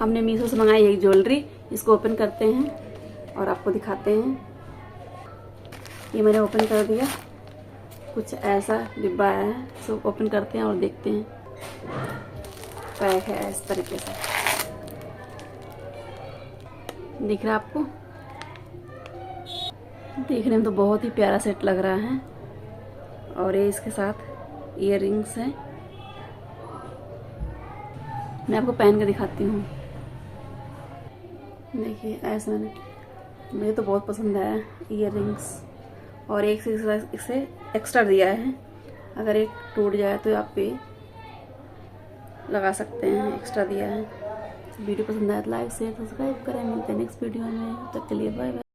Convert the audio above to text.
हमने मीशो से मंगाई एक ज्वेलरी, इसको ओपन करते हैं और आपको दिखाते हैं। ये मैंने ओपन कर दिया, कुछ ऐसा डिब्बा आया है। इसको ओपन करते हैं और देखते हैं। पैक है इस तरीके से, दिख रहा है आपको? देखने में तो बहुत ही प्यारा सेट लग रहा है। और ये इसके साथ ईयर रिंग्स हैं। मैं आपको पहन के दिखाती हूँ। देखिए ऐसा मुझे तो बहुत पसंद आया ईयर रिंग्स। और एक से इसे एक्स्ट्रा दिया है, अगर एक टूट जाए तो आप पे लगा सकते हैं, एक्स्ट्रा दिया है। वीडियो पसंद आया तो लाइक शेयर सब्सक्राइब करें। मिलते हैं नेक्स्ट वीडियो में, तब तक के लिए बाय बाय।